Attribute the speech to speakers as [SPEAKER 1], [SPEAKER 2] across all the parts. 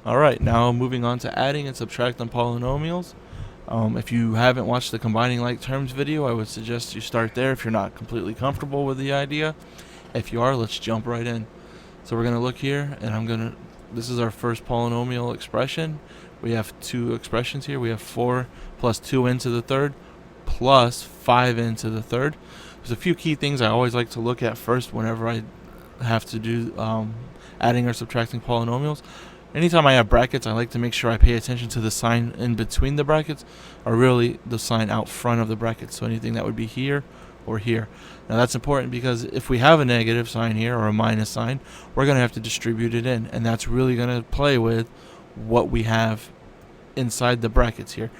[SPEAKER 1] Alright, now moving on to adding and subtracting polynomials. If you haven't watched the combining like terms video, I would suggest you start there if you're not completely comfortable with the idea. If you are, let's jump right in. So we're going to look here, and this is our first polynomial expression. We have two expressions here. We have 4 plus 2n to the third plus 5n to the third. There's a few key things I always like to look at first whenever I have to do adding or subtracting polynomials. Anytime I have brackets, I like to make sure I pay attention to the sign in between the brackets, or really the sign out front of the brackets. So anything that would be here or here. Now that's important because if we have a negative sign here or a minus sign, we're going to have to distribute it in, and that's really going to play with what we have inside the brackets here.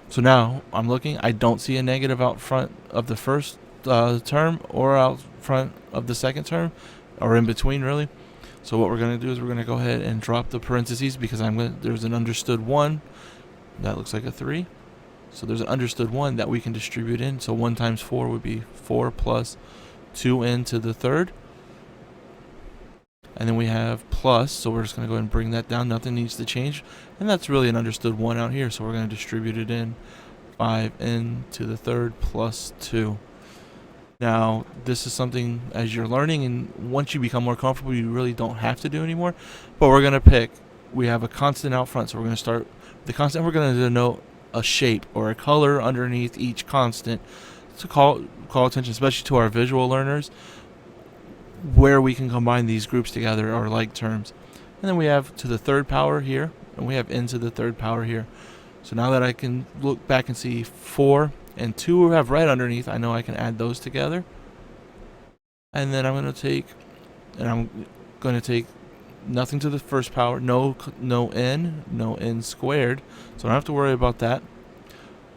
[SPEAKER 1] So now I'm looking, I don't see a negative out front of the first term or out front of the second term, or in between really. So what we're going to do is we're going to go ahead and drop the parentheses because there's an understood 1 that looks like a 3. So there's an understood 1 that we can distribute in. So 1 times 4 would be 4 plus 2n to the third. And then we have plus, so we're just going to go ahead and bring that down. Nothing needs to change. And that's really an understood 1 out here. So we're going to distribute it in 5n to the third plus 2. Now, this is something as you're learning, and once you become more comfortable, you really don't have to do anymore. But we're going to we have a constant out front, so we're going to start the constant. We're going to denote a shape or a color underneath each constant to call attention, especially to our visual learners, where we can combine these groups together or like terms. And then we have to the third power here, and we have n to the third power here. So now that I can look back and see 4 and 2 have red underneath, I know I can add those together. And then I'm going to take nothing to the first power, no n squared, so I don't have to worry about that.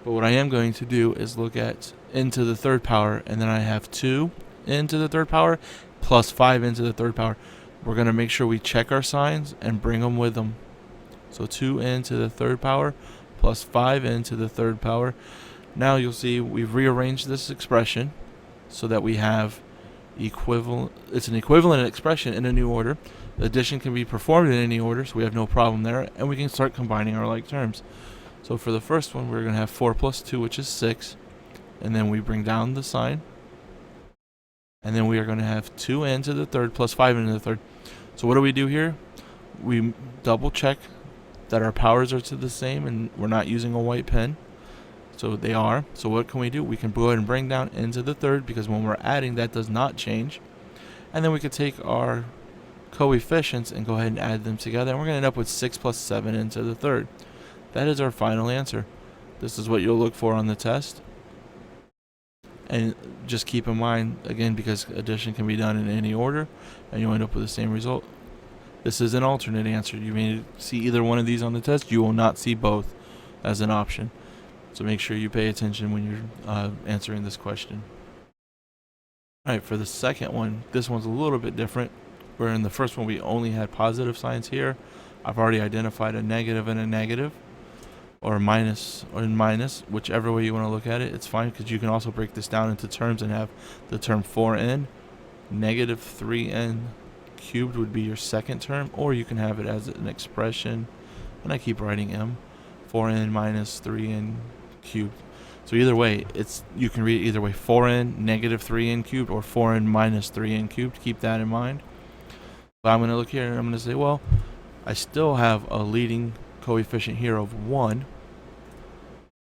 [SPEAKER 1] But what I am going to do is look at n to the third power, and then I have 2n to the third power plus 5n to the third power. We're going to make sure we check our signs and bring them with them. So 2n to the third power plus 5n to the third power. Now you'll see we've rearranged this expression so that we have it's an equivalent expression in a new order. The addition can be performed in any order, so we have no problem there, and we can start combining our like terms. So for the first one, we're going to have 4 plus 2, which is 6, and then we bring down the sign, and then we are going to have 2n to the third plus 5n to the third. So what do we do here? We double check that our powers are to the same, and we're not using a white pen. So they are. So what can we do? We can go ahead and bring down n to the third, because when we're adding, that does not change. And then we could take our coefficients and go ahead and add them together, and we're going to end up with 6 plus 7n to the third. That is our final answer. This is what you'll look for on the test. And just keep in mind, again, because addition can be done in any order, and you'll end up with the same result. This is an alternate answer. You may see either one of these on the test. You will not see both as an option. So make sure you pay attention when you're answering this question. Alright, for the second one, this one's a little bit different. Where in the first one we only had positive signs here. I've already identified a negative and a negative, or minus or minus, whichever way you want to look at it. It's fine, because you can also break this down into terms and have the term 4n. Negative 3n cubed would be your second term, or you can have it as an expression, and I keep writing m, 4n minus 3n cubed. So either way, you can read it either way, 4n negative 3n cubed or 4n minus 3n cubed. Keep that in mind. But I'm going to look here and I'm going to say, well, I still have a leading coefficient here of 1,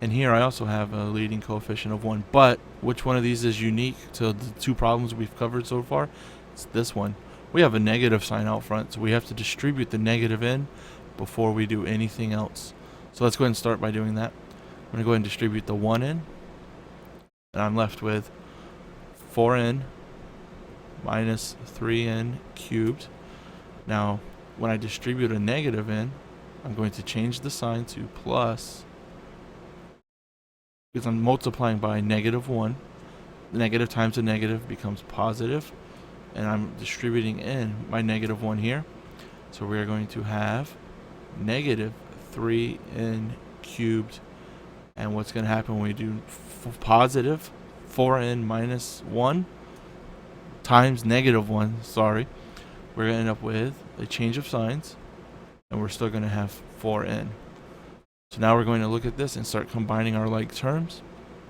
[SPEAKER 1] and here I also have a leading coefficient of 1. But which one of these is unique to the two problems we've covered so far? It's this one. We have a negative sign out front, so we have to distribute the negative in before we do anything else. So let's go ahead and start by doing that. I'm going to go ahead and distribute the 1 in, and I'm left with 4n minus 3n cubed. Now, when I distribute a negative in, I'm going to change the sign to plus, because I'm multiplying by negative 1. The negative times a negative becomes positive, and I'm distributing in my negative 1 here. So we are going to have negative 3n cubed. And what's going to happen when we do positive 4n minus 1 times negative 1, we're going to end up with a change of signs. and we're still going to have 4n. So now we're going to look at this and start combining our like terms.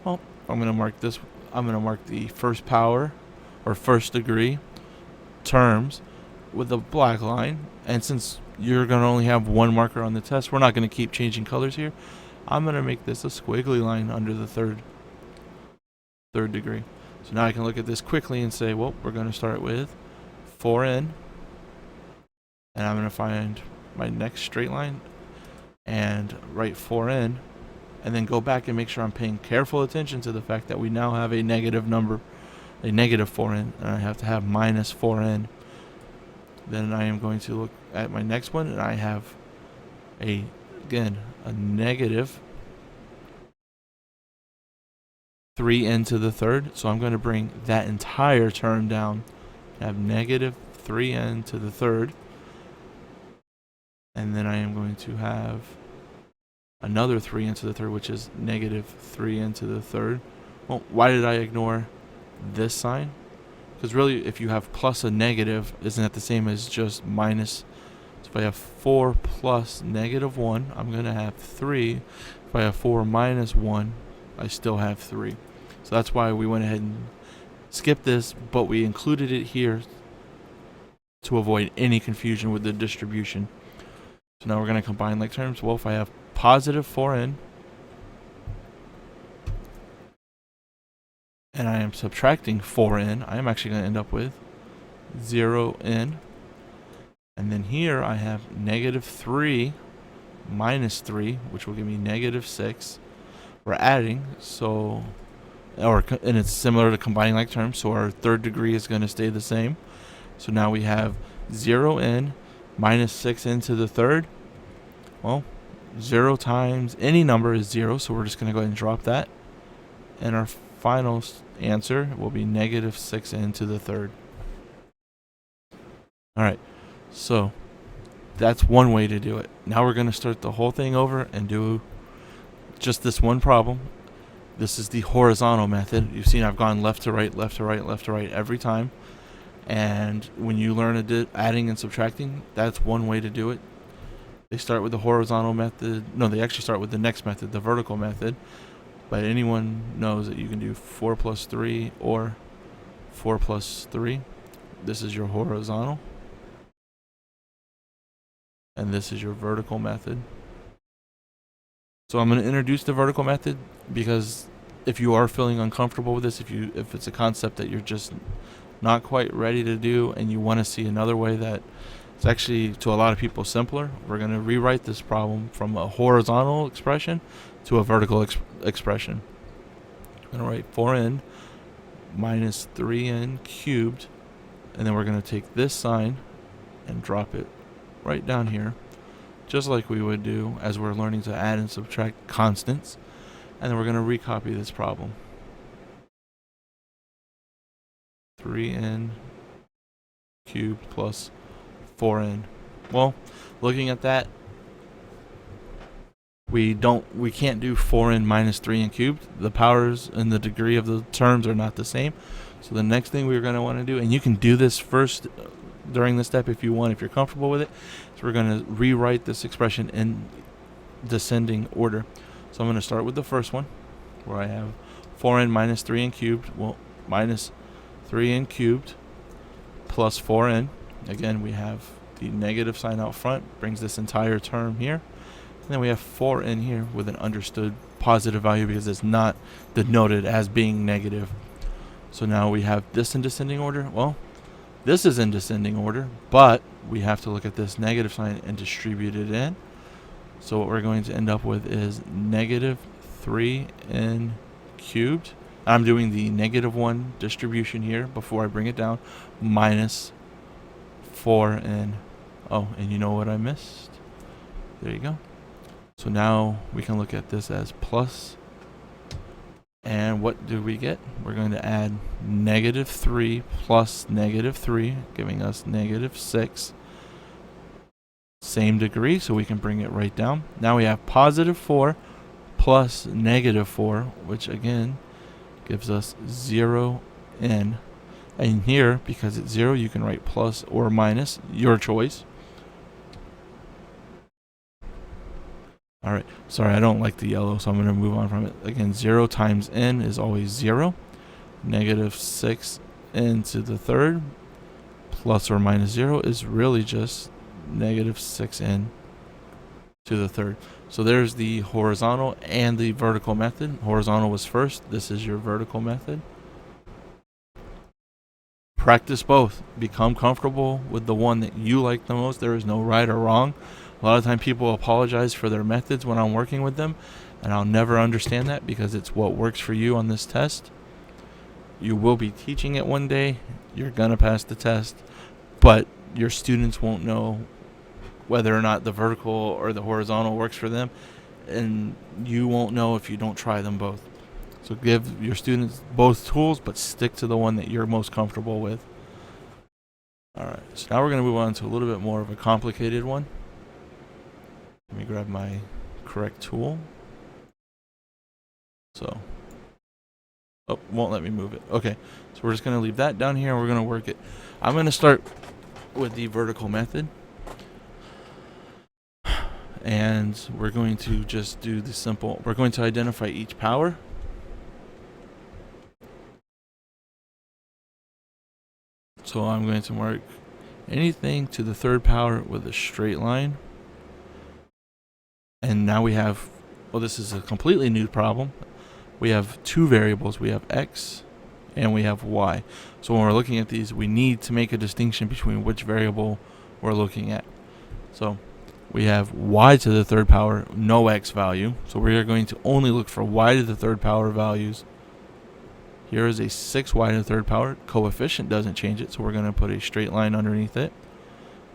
[SPEAKER 1] Well, I'm going to mark this. I'm going to mark the first power or first degree terms with a black line. And since you're going to only have one marker on the test, we're not going to keep changing colors here. I'm going to make this a squiggly line under the third degree. So now I can look at this quickly and say, well, we're going to start with 4n. And I'm going to find my next straight line and write 4n. And then go back and make sure I'm paying careful attention to the fact that we now have a negative number, a negative 4n. And I have to have minus 4n. Then I am going to look at my next one, and I have again a negative 3n to the third. So I'm going to bring that entire term down. I have negative 3n to the third. And then I am going to have another 3n to the third, which is negative 3n to the third. Well, why did I ignore this sign? Because really, if you have plus a negative, isn't that the same as just minus? So if I have 4 plus negative 1, I'm going to have 3. If I have 4 minus 1, I still have 3. So that's why we went ahead and skipped this, but we included it here to avoid any confusion with the distribution. So now we're going to combine like terms. Well, if I have positive 4n, and I am subtracting 4n, I am actually going to end up with 0n. And then here I have negative 3 minus 3, which will give me negative 6. We're adding, and it's similar to combining like terms, so our third degree is going to stay the same. So now we have 0n minus 6n to the third. Well, 0 times any number is 0, so we're just going to go ahead and drop that. And our final answer will be negative 6n to the third. Alright, so that's one way to do it. Now we're going to start the whole thing over and do just this one problem. This is the horizontal method. You've seen I've gone left to right, left to right, left to right every time. And when you learn adding and subtracting, that's one way to do it. They start with the horizontal method. No, they actually start with the next method, the vertical method. But anyone knows that you can do 4 plus 3 or 4 plus 3. This is your horizontal. And this is your vertical method. So I'm going to introduce the vertical method because if you are feeling uncomfortable with this, if it's a concept that you're just not quite ready to do and you want to see another way that it's actually to a lot of people simpler, we're going to rewrite this problem from a horizontal expression to a vertical expression. I'm going to write 4n minus 3n cubed, and then we're going to take this sign and drop it right down here, just like we would do as we're learning to add and subtract constants. And then we're going to recopy this problem. 3n cubed plus 4n. Well, looking at that, we can't do 4n minus 3n cubed. The powers and the degree of the terms are not the same. So the next thing we're going to want to do, and you can do this first during this step if you want, if you're comfortable with it, is we're going to rewrite this expression in descending order. So I'm going to start with the first one, where I have 4n minus 3n cubed. Well, minus 3n cubed plus 4n. Again, we have the negative sign out front, brings this entire term here. And then we have 4n here with an understood positive value because it's not denoted as being negative. So now we have this in descending order. Well, this is in descending order, but we have to look at this negative sign and distribute it in. So what we're going to end up with is negative 3n cubed. I'm doing the negative 1 distribution here before I bring it down, minus 4n. Oh, and you know what I missed? There you go. So now we can look at this as plus. And what do we get? We're going to add negative 3 plus negative 3, giving us negative 6. Same degree, so we can bring it right down. Now we have positive 4 plus negative 4, which again gives us 0n. And here, because it's 0, you can write plus or minus, your choice. All right, sorry, I don't like the yellow, so I'm going to move on from it. Again, 0 times n is always 0. Negative 6n to the third plus or minus 0 is really just negative 6n to the third. So there's the horizontal and the vertical method. Horizontal was first. This is your vertical method. Practice both. Become comfortable with the one that you like the most. There is no right or wrong. A lot of time people apologize for their methods when I'm working with them, and I'll never understand that because it's what works for you on this test. You will be teaching it one day. You're going to pass the test, but your students won't know whether or not the vertical or the horizontal works for them, and you won't know if you don't try them both. So give your students both tools, but stick to the one that you're most comfortable with. All right, so now we're going to move on to a little bit more of a complicated one. Let me grab my correct tool. So, oh, won't let me move it. Okay, so we're just going to leave that down here and we're going to work it. I'm going to start with the vertical method. And we're going to just do the simple, we're going to identify each power. So I'm going to mark anything to the third power with a straight line. And now we have, well, this is a completely new problem. We have two variables. We have x and we have y. So when we're looking at these, we need to make a distinction between which variable we're looking at. So we have y to the third power, no x value. So we are going to only look for y to the third power values. Here is a 6y to the third power. Coefficient doesn't change it, so we're going to put a straight line underneath it.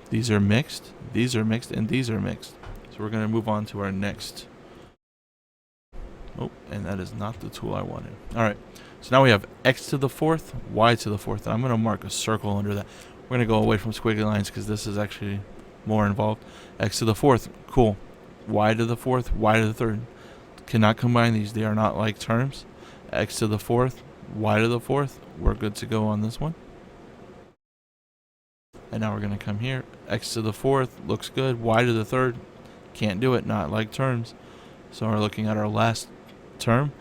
[SPEAKER 1] These are mixed, and these are mixed. So we're going to move on to our next. Oh, and that is not the tool I wanted. All right, so now we have x to the fourth, y to the fourth. And I'm going to mark a circle under that. We're going to go away from squiggly lines because this is actually more involved. X to the fourth, cool. Y to the fourth, y to the third. Cannot combine these. They are not like terms. X to the fourth, y to the fourth. We're good to go on this one. And now we're going to come here. X to the fourth looks good. Y to the third, can't do it. Not like terms. So we're looking at our last term.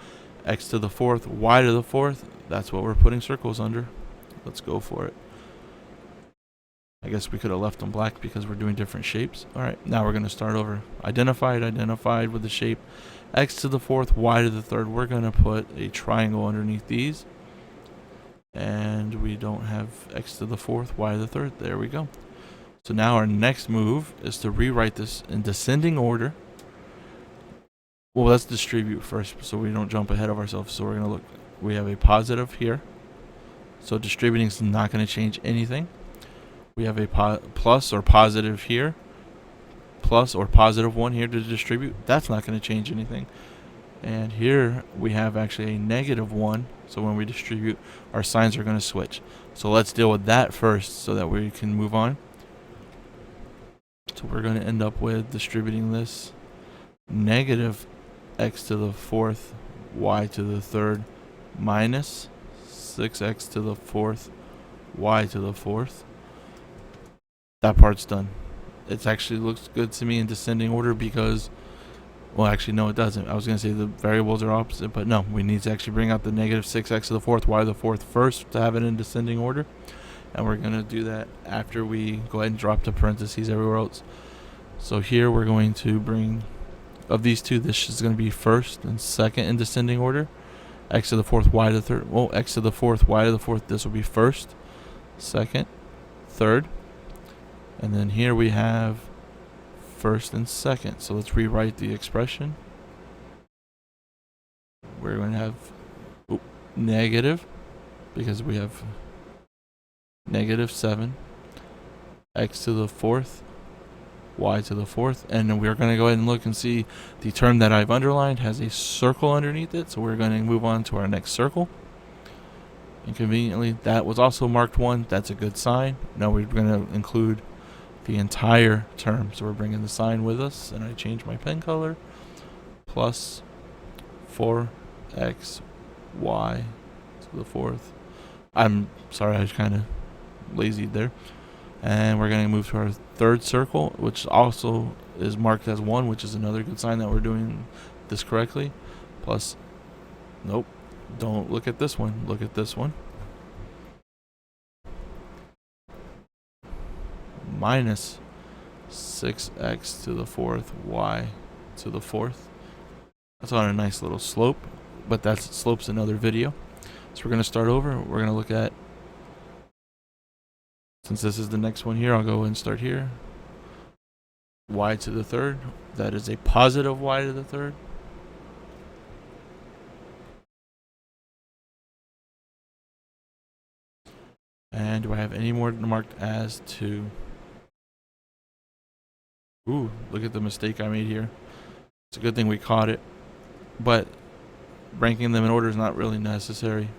[SPEAKER 1] X to the fourth, y to the fourth. That's what we're putting circles under. Let's go for it. I guess we could have left them black because we're doing different shapes. All right, now we're going to start over. Identified with the shape. X to the fourth, y to the third. We're going to put a triangle underneath these. And we don't have x to the fourth, y to the third. There we go. So now our next move is to rewrite this in descending order. Well, let's distribute first so we don't jump ahead of ourselves. So we're going to look. We have a positive here. So distributing is not going to change anything. We have a plus or positive here. Plus or positive 1 here to distribute. That's not going to change anything. And here we have actually a negative 1. So when we distribute, our signs are going to switch. So let's deal with that first so that we can move on. So we're going to end up with distributing this negative x to the fourth, y to the third, minus 6x to the fourth, y to the fourth. That part's done. It actually looks good to me in descending order because, well, actually, no, it doesn't. I was going to say the variables are opposite, but no, we need to actually bring out the negative 6x to the fourth, y to the fourth first to have it in descending order. And we're going to do that after we go ahead and drop the parentheses everywhere else. So here we're going to bring, of these two, this is going to be first and second in descending order. X to the fourth, y to the third. Well, x to the fourth, y to the fourth. This will be first, second, third. And then here we have first and second. So let's rewrite the expression. We're going to have negative, because we have negative 7, x to the fourth, y to the fourth. And then we're going to go ahead and look and see the term that I've underlined has a circle underneath it. So we're going to move on to our next circle. And conveniently, that was also marked 1. That's a good sign. Now we're going to include the entire term. So we're bringing the sign with us, and I change my pen color. Plus 4x y to the fourth. I'm sorry, I was kind of lazy there. And we're going to move to our third circle, which also is marked as 1, which is another good sign that we're doing this correctly. Plus, nope, don't look at this one. Look at this one. Minus 6x to the 4th y to the 4th. That's on a nice little slope, but that slope's another video. So we're going to start over. We're going to look at, since this is the next one here, I'll go and start here. Y to the 3rd. That is a positive y to the 3rd. And do I have any more marked as 2? Ooh, look at the mistake I made here. It's a good thing we caught it. But ranking them in order is not really necessary.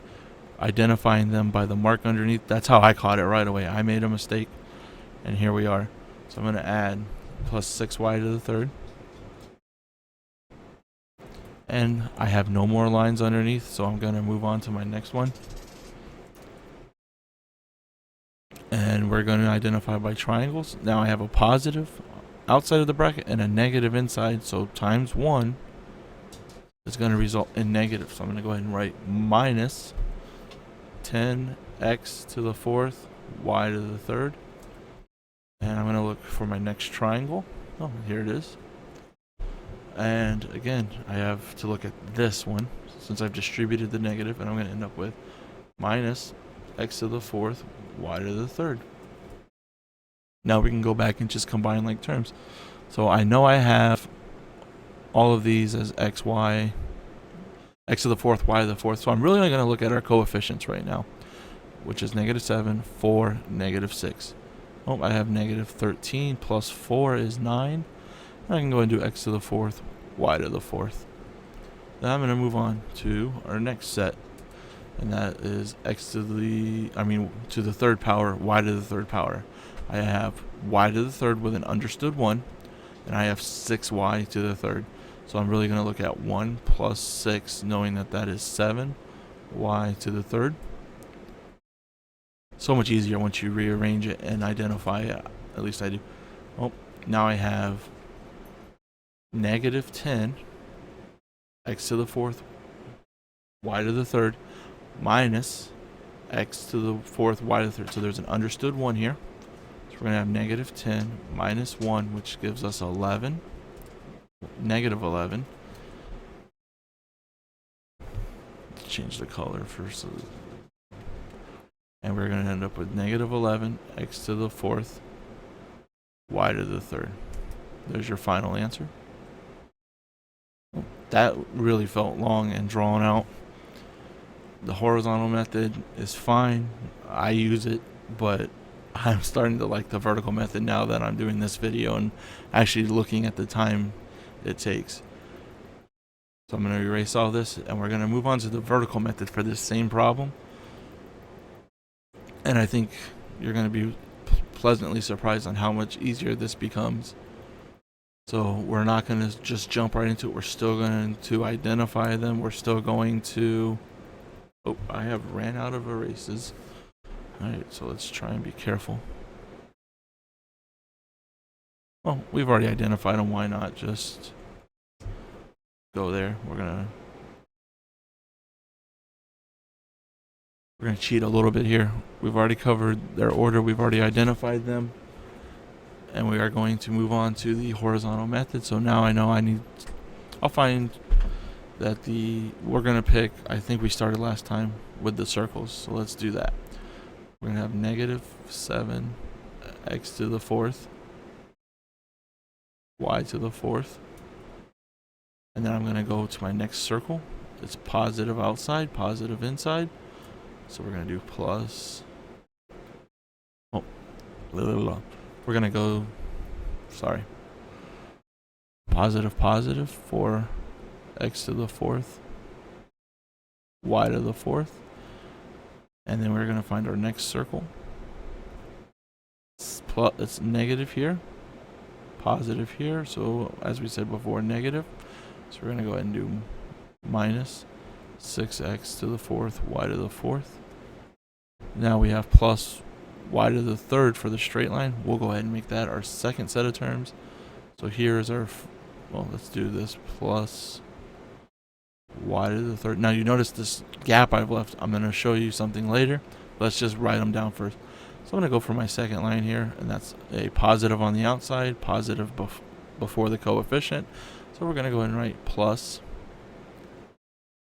[SPEAKER 1] Identifying them by the mark underneath, that's how I caught it right away. I made a mistake, and here we are. So I'm going to add plus 6y to the 3rd. And I have no more lines underneath, so I'm going to move on to my next one. And we're going to identify by triangles. Now I have a positive outside of the bracket and a negative inside, so times 1 is going to result in negative. So I'm going to go ahead and write minus 10x to the 4th, y to the 3rd. And I'm going to look for my next triangle. Oh, here it is. And again, I have to look at this one since I've distributed the negative, and I'm going to end up with minus x to the 4th, y to the 3rd. Now we can go back and just combine like terms. So I know I have all of these as x, y, x to the 4th, y to the 4th. So I'm really only going to look at our coefficients right now, which is negative 7, 4, negative 6. Oh, I have negative 13 plus 4 is 9. And I can go and do x to the 4th, y to the 4th. Then I'm going to move on to our next set. And that is to the 3rd power, y to the 3rd power. I have y to the 3rd with an understood 1, and I have 6y to the 3rd. So I'm really going to look at 1 plus 6, knowing that that is 7y to the 3rd. So much easier once you rearrange it and identify it. At least I do. Oh, now I have negative 10 x to the 4th, y to the 3rd, minus x to the 4th, y to the 3rd. So there's an understood 1 here. So we're going to have negative 10 minus 1, which gives us 11, negative 11. Let's change the color first. And we're going to end up with negative 11 x to the 4th, y to the 3rd. There's your final answer. That really felt long and drawn out. The horizontal method is fine. I use it, but I'm starting to like the vertical method now that I'm doing this video and actually looking at the time it takes. So I'm going to erase all this, and we're going to move on to the vertical method for this same problem. And I think you're going to be pleasantly surprised on how much easier this becomes. So we're not going to just jump right into it. We're still going to identify them. We're still going to... Oh, I have ran out of erases. Alright, so let's try and be careful. Well, we've already identified them. Why not just go there? We're gonna cheat a little bit here. We've already covered their order. We've already identified them. And we are going to move on to the horizontal method. So now I know I'll find that we're going to pick, I think we started last time with the circles. So let's do that. We're going to have negative 7 x to the 4th, y to the 4th. And then I'm going to go to my next circle. It's positive outside, positive inside. So we're going to do plus. Oh, we're going to go, positive, positive, 4 x to the 4th, y to the 4th. And then we're going to find our next circle. It's negative here, positive here. So as we said before, negative. So we're going to go ahead and do minus 6x to the 4th, y to the 4th. Now we have plus y to the third for the straight line. We'll go ahead and make that our second set of terms. So here is our, well, let's do this plus y to the third. Now you notice this gap I've left. I'm going to show you something later. Let's just write them down first. So I'm going to go for my second line here, and that's a positive on the outside, positive before the coefficient. So we're going to go ahead and write plus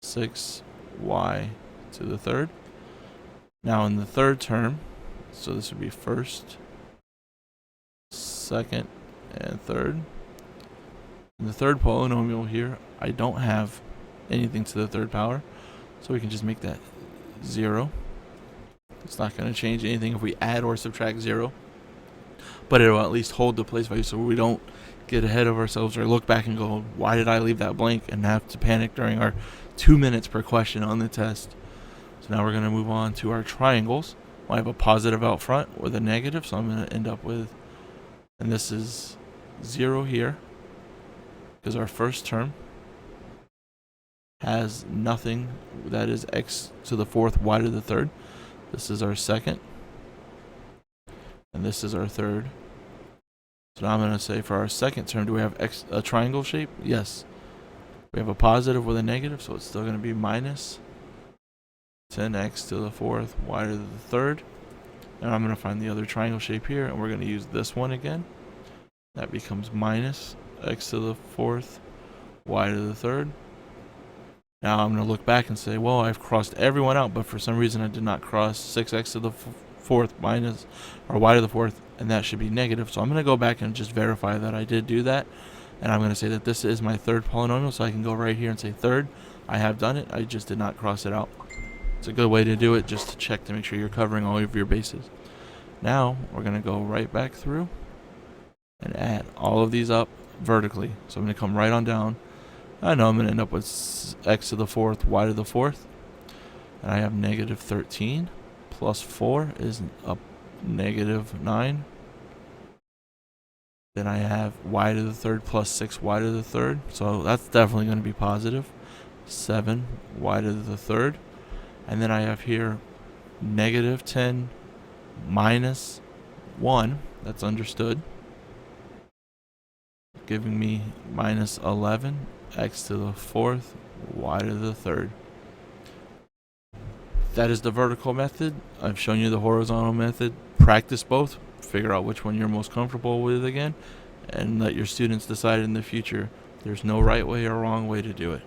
[SPEAKER 1] 6y to the third. Now in the third term, so this would be first, second, and third. In the third polynomial here, I don't have anything to the third power, so we can just make that 0. It's not going to change anything if we add or subtract 0, but it will at least hold the place value so we don't get ahead of ourselves or look back and go, why did I leave that blank, and have to panic during our 2 minutes per question on the test. So now we're going to move on to our triangles. I have a positive out front with a negative, so I'm going to end up with, and this is 0 here, because our first term has nothing, that is x to the fourth, y to the third. This is our second, and this is our third. So now I'm going to say for our second term, do we have a triangle shape? Yes. We have a positive with a negative, so it's still going to be minus 10x to the fourth, y to the third. And I'm going to find the other triangle shape here, and we're going to use this one again. That becomes minus x to the fourth, y to the third. Now I'm going to look back and say, well, I've crossed everyone out, but for some reason I did not cross 6x to the fourth minus, or y to the fourth, and that should be negative. So I'm going to go back and just verify that I did do that. And I'm going to say that this is my third polynomial, so I can go right here and say third. I have done it. I just did not cross it out. It's a good way to do it, just to check to make sure you're covering all of your bases. Now we're going to go right back through and add all of these up vertically. So I'm going to come right on down. I know I'm going to end up with x to the fourth, y to the fourth. And I have negative 13 plus 4 is a negative 9. Then I have y to the third plus 6y to the third. So that's definitely going to be positive. 7y to the third. And then I have here negative 10 minus 1. That's understood. Giving me minus 11 x to the fourth, y to the third. That is the vertical method. I've shown you the horizontal method. Practice both. Figure out which one you're most comfortable with again, and let your students decide in the future. There's no right way or wrong way to do it.